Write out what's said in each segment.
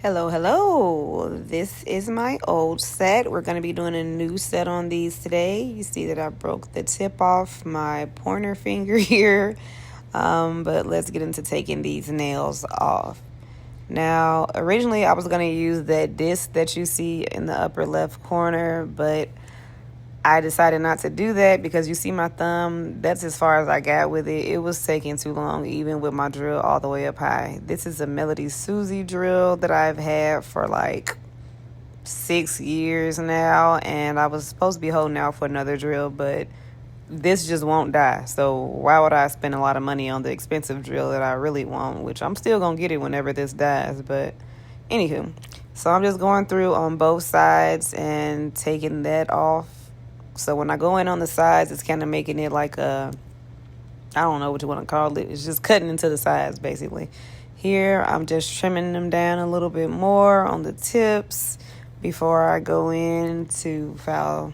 Hello, hello. This is my old set. We're going to be doing a new set on these today. You see that I broke the tip off my pointer finger here. But let's get into taking these nails off. Now, originally I was going to use that disc that you see in the upper left corner, but I decided not to do that because you see my thumb, that's as far as I got with it. It was taking too long, even with my drill all the way up high. This is a Melody Susie drill that I've had for like 6 years now, and I was supposed to be holding out for another drill, but this just won't die. So why would I spend a lot of money on the expensive drill that I really want, which I'm still going to get it whenever this dies, but anywho. So I'm just going through on both sides and taking that off. So when I go in on the sides, it's kind of making it like I don't know what you want to call it. It's just cutting into the sides, basically. Here, I'm just trimming them down a little bit more on the tips before I go in to file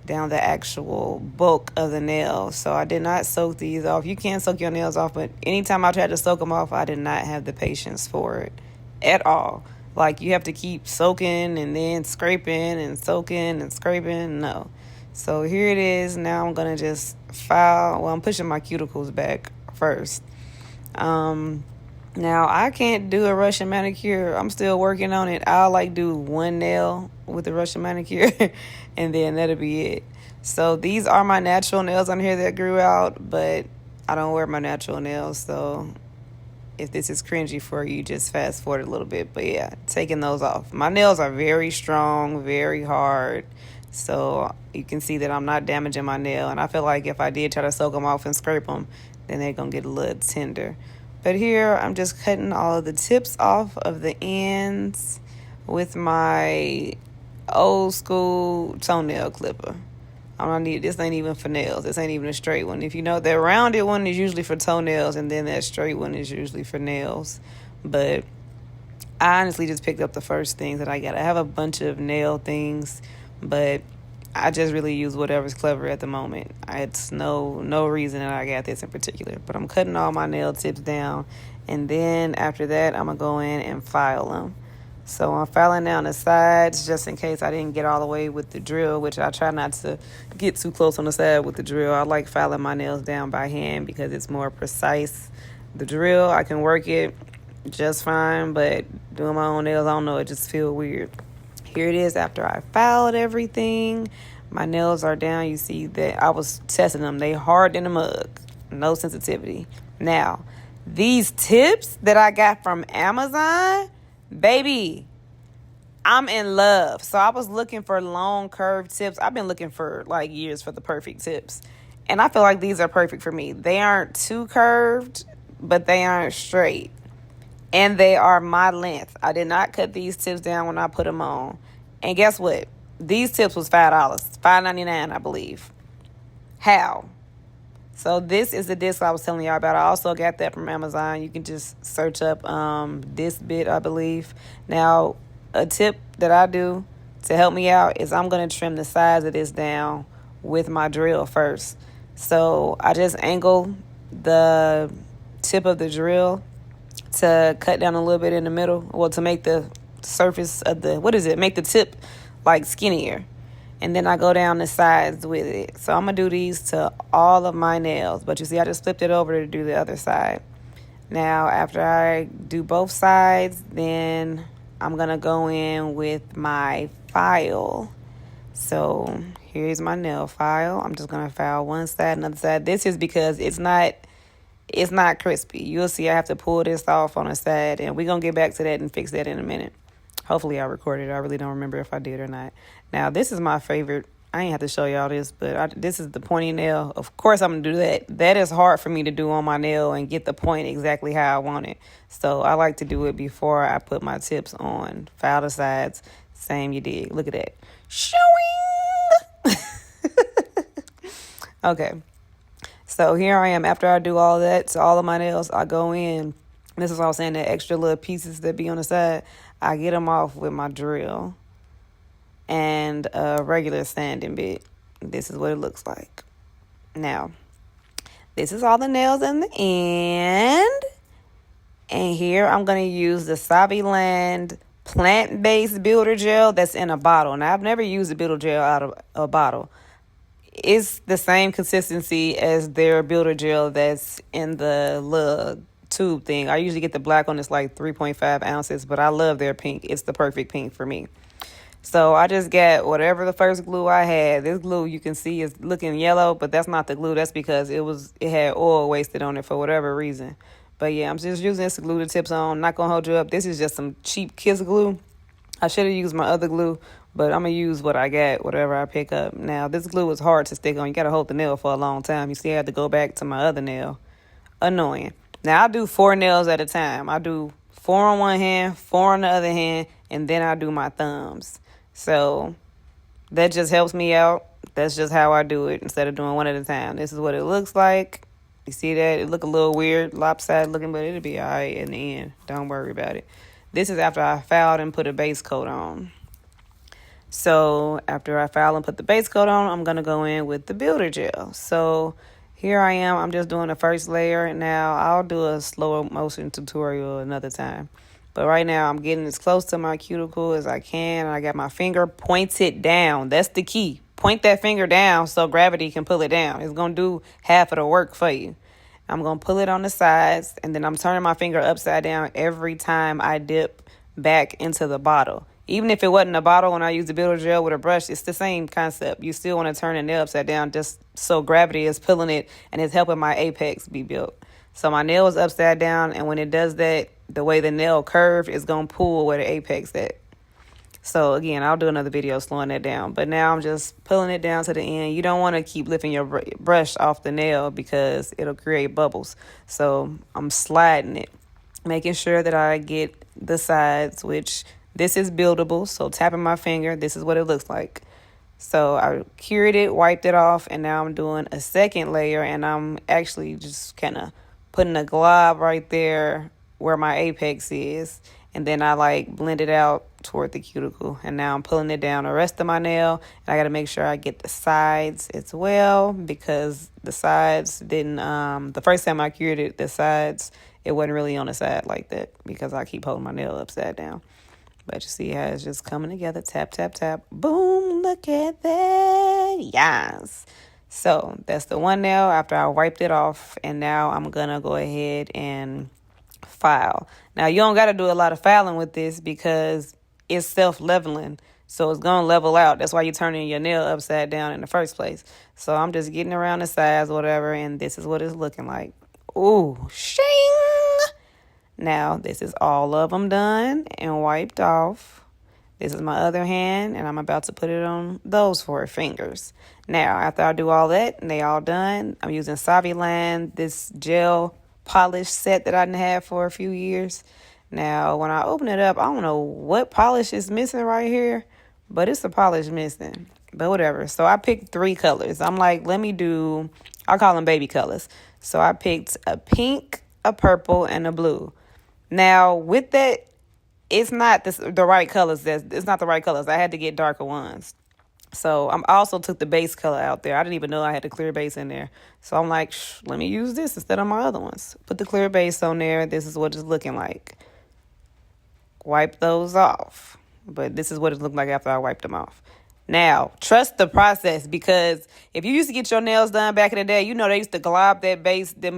down the actual bulk of the nail. So I did not soak these off. You can soak your nails off, but anytime I tried to soak them off, I did not have the patience for it at all. Like, you have to keep soaking and then scraping and soaking and scraping. No. So here it is. Now I'm going to just file. Well, I'm pushing my cuticles back first. Now I can't do a Russian manicure. I'm still working on it. I'll do one nail with the Russian manicure and then that'll be it. So these are my natural nails on here that grew out, but I don't wear my natural nails. So if this is cringy for you, just fast forward a little bit. But yeah, taking those off. My nails are very strong, very hard. So you can see that I'm not damaging my nail. And I feel like if I did try to soak them off and scrape them, then they're going to get a little tender. But here, I'm just cutting all of the tips off of the ends with my old school toenail clipper. I don't need this. Ain't even for nails. This ain't even a straight one. If you know, the rounded one is usually for toenails, and then that straight one is usually for nails. But I honestly just picked up the first things that I got. I have a bunch of nail things, but I just really use whatever's clever at the moment. It's no reason that I got this in particular. But I'm cutting all my nail tips down. And then after that, I'm going to go in and file them. So I'm filing down the sides just in case I didn't get all the way with the drill, which I try not to get too close on the side with the drill. I like filing my nails down by hand because it's more precise. The drill, I can work it just fine, but doing my own nails, I don't know, it just feels weird. Here it is after I filed everything. My nails are down. You see that I was testing them. They hard in the mug. No sensitivity. Now, these tips that I got from Amazon, baby, I'm in love. So I was looking for long curved tips. I've been looking for years for the perfect tips. And I feel like these are perfect for me. They aren't too curved, but they aren't straight. And they are my length. I did not cut these tips down when I put them on. And guess what? These tips was $5, $5.99, I believe. How? So this is the disc I was telling y'all about. I also got that from Amazon. You can just search up this bit, I believe. Now, a tip that I do to help me out is I'm going to trim the sides of this down with my drill first. So I just angle the tip of the drill to cut down a little bit in the middle, well, to make the surface of make the tip skinnier. And then I go down the sides with it. So I'm going to do these to all of my nails. But you see, I just flipped it over to do the other side. Now, after I do both sides, then I'm going to go in with my file. So here's my nail file. I'm just going to file one side, another side. This is because it's not crispy. You'll see I have to pull this off on the side, and we're going to get back to that and fix that in a minute. Hopefully I recorded it. I really don't remember if I did or not. Now, this is my favorite. I ain't have to show y'all this, but this is the pointy nail. Of course I'm going to do that. That is hard for me to do on my nail and get the point exactly how I want it. So I like to do it before I put my tips on. File the sides. Same you did. Look at that. Showing! Okay. So here I am. After I do all that to all of my nails, I go in. This is what I was saying, the extra little pieces that be on the side. I get them off with my drill and a regular sanding bit. This is what it looks like. Now, this is all the nails in the end. And here I'm going to use the Saviland plant-based builder gel that's in a bottle. Now, I've never used a builder gel out of a bottle. It's the same consistency as their builder gel that's in the little tube thing. I usually get the black one. It's like 3.5 ounces, but I love their pink. It's the perfect pink for me. So I just got whatever the first glue I had. This glue you can see is looking yellow, but that's not the glue. That's because it had oil wasted on it for whatever reason. But yeah, I'm just using this to glue the tips on. Not gonna hold you up. This is just some cheap Kiss glue. I should have used my other glue, but I'm gonna use what I got, whatever I pick up. Now this glue is hard to stick on. You gotta hold the nail for a long time. You see, I had to go back to my other nail. Annoying. Now I do 4 nails at a time. I do 4 on one hand, 4 on the other hand, and then I do my thumbs. So that just helps me out. That's just how I do it instead of doing one at a time. This is what it looks like. You see that? It look a little weird, lopsided looking, but it'll be all right in the end. Don't worry about it. This is after I filed and put a base coat on. So after I file and put the base coat on, I'm going to go in with the builder gel. So here I am. I'm just doing the first layer. Now I'll do a slower motion tutorial another time. But right now, I'm getting as close to my cuticle as I can. I got my finger pointed down. That's the key. Point that finger down so gravity can pull it down. It's going to do half of the work for you. I'm going to pull it on the sides, and then I'm turning my finger upside down every time I dip back into the bottle. Even if it wasn't a bottle when I use the builder gel with a brush, it's the same concept. You still want to turn the nail upside down just so gravity is pulling it and it's helping my apex be built. So my nail is upside down, and when it does that, the way the nail curved is going to pull where the apex at. So again, I'll do another video slowing that down. But now I'm just pulling it down to the end. You don't want to keep lifting your brush off the nail because it'll create bubbles. So I'm sliding it, making sure that I get the sides, which this is buildable. So tapping my finger, this is what it looks like. So I cured it, wiped it off, and now I'm doing a second layer, and I'm actually just kind of putting a glob right there where my apex is, and then I like blend it out toward the cuticle, and now I'm pulling it down the rest of my nail, and I got to make sure I get the sides as well, because the sides didn't the first time I cured it, the sides, it wasn't really on the side like that because I keep holding my nail upside down. But you see how it's just coming together. Tap, tap, tap. Boom. Look at that. Yes. So that's the one nail after I wiped it off. And now I'm going to go ahead and file. Now, you don't got to do a lot of filing with this because it's self-leveling. So it's going to level out. That's why you're turning your nail upside down in the first place. So I'm just getting around the sides, whatever. And this is what it's looking like. Ooh, shing. Now, this is all of them done and wiped off. This is my other hand, and I'm about to put it on those 4 fingers. Now, after I do all that, and they all done, I'm using Saviland, this gel polish set that I didn't have for a few years. Now, when I open it up, I don't know what polish is missing right here, but it's a polish missing. But whatever. So I picked 3 colors. I'm like, I'll call them baby colors. So I picked a pink, a purple, and a blue. Now, with that, it's not the right colors. It's not the right colors. I had to get darker ones. So I also took the base color out there. I didn't even know I had the clear base in there. So I'm like, let me use this instead of my other ones. Put the clear base on there. This is what it's looking like. Wipe those off. But this is what it looked like after I wiped them off. Now, trust the process, because if you used to get your nails done back in the day, you know they used to glob them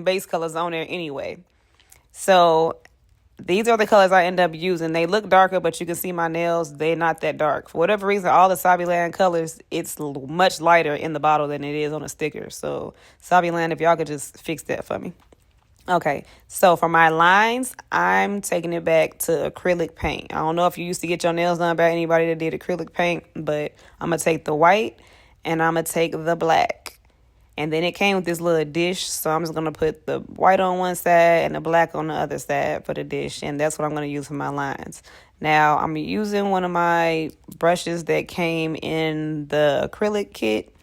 base colors on there anyway. So these are the colors I end up using. They look darker, but you can see my nails, they're not that dark. For whatever reason, all the Saviland colors, it's much lighter in the bottle than it is on a sticker. So Saviland, if y'all could just fix that for me. Okay, so for my lines, I'm taking it back to acrylic paint. I don't know if you used to get your nails done by anybody that did acrylic paint, but I'm going to take the white and I'm going to take the black. And then it came with this little dish, so I'm just going to put the white on one side and the black on the other side for the dish, and that's what I'm going to use for my lines. Now, I'm using one of my brushes that came in the acrylic kit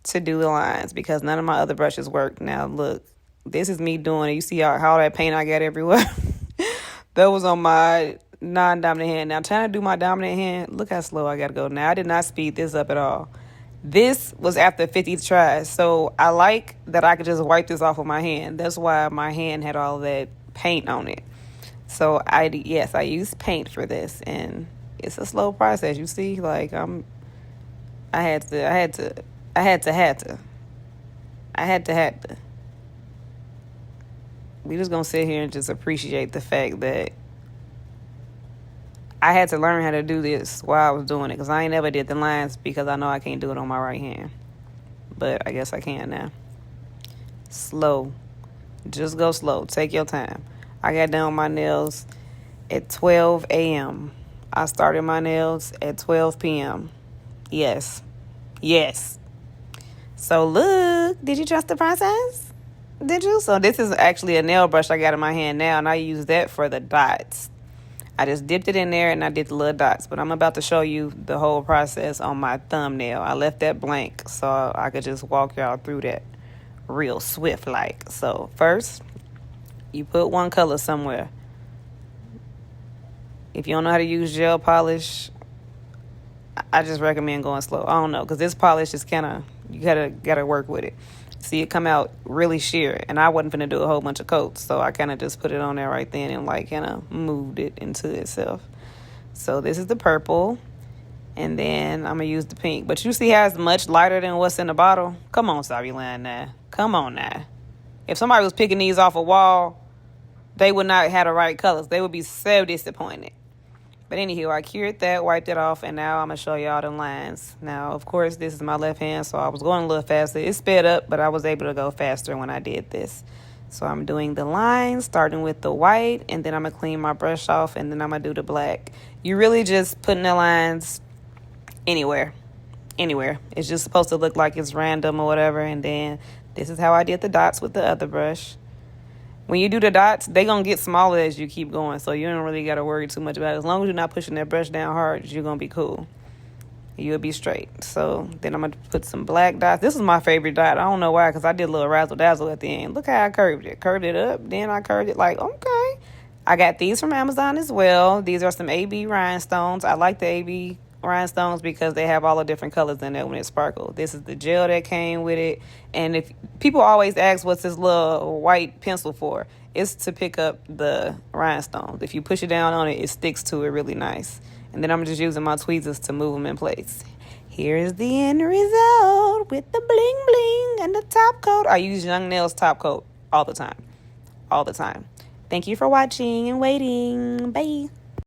to do the lines because none of my other brushes work. Now, look, this is me doing it. You see how that paint I got everywhere? That was on my non-dominant hand. Now, trying to do my dominant hand, look how slow I got to go. Now, I did not speed this up at all. This was after 50 tries, so I like that I could just wipe this off with my hand. That's why my hand had all that paint on it. So yes, I use paint for this, and it's a slow process. You see, like I had to, I had to, I had to, had to, I had to. We just gonna sit here and just appreciate the fact that I had to learn how to do this while I was doing it, because I ain't never did the lines because I know I can't do it on my right hand. But I guess I can now. Slow. Just go slow. Take your time. I got done with my nails at 12 a.m. I started my nails at 12 p.m. Yes. Yes. So look, did you trust the process? Did you? So this is actually a nail brush I got in my hand now, and I use that for the dots. I just dipped it in there and I did the little dots, but I'm about to show you the whole process on my thumbnail. I left that blank so I could just walk y'all through that real swift like. So first, you put one color somewhere. If you don't know how to use gel polish, I just recommend going slow. I don't know, because this polish is kind of, you gotta work with it. See it come out really sheer, and I wasn't finna do a whole bunch of coats, so I kind of just put it on there right then and like kind of moved it into itself. So this is the purple, and then I'm gonna use the pink. But you see how it's much lighter than what's in the bottle? Come on, Saviland, now. Come on now. If somebody was picking these off a wall, they would not have the right colors. They would be so disappointed. But anywho, I cured that, wiped it off, and now I'm going to show y'all the lines. Now, of course, this is my left hand, so I was going a little faster. It sped up, but I was able to go faster when I did this. So I'm doing the lines, starting with the white, and then I'm going to clean my brush off, and then I'm going to do the black. You really just putting the lines anywhere. Anywhere. It's just supposed to look like it's random or whatever, and then this is how I did the dots with the other brush. When you do the dots, they going to get smaller as you keep going, so you don't really got to worry too much about it. As long as you're not pushing that brush down hard, you're going to be cool. You'll be straight. So then I'm going to put some black dots. This is my favorite dot. I don't know why, because I did a little razzle-dazzle at the end. Look how I curved it. Curved it up, then I curved it like, okay. I got these from Amazon as well. These are some AB rhinestones. I like the AB rhinestones because they have all the different colors in there when it sparkles. This is the gel that came with it. And if people always ask what's this little white pencil for, it's to pick up the rhinestones. If you push it down on it, it sticks to it really nice. And then I'm just using my tweezers to move them in place. Here is the end result with the bling bling and the top coat. I use Young Nails top coat all the time. All the time. Thank you for watching and waiting. Bye.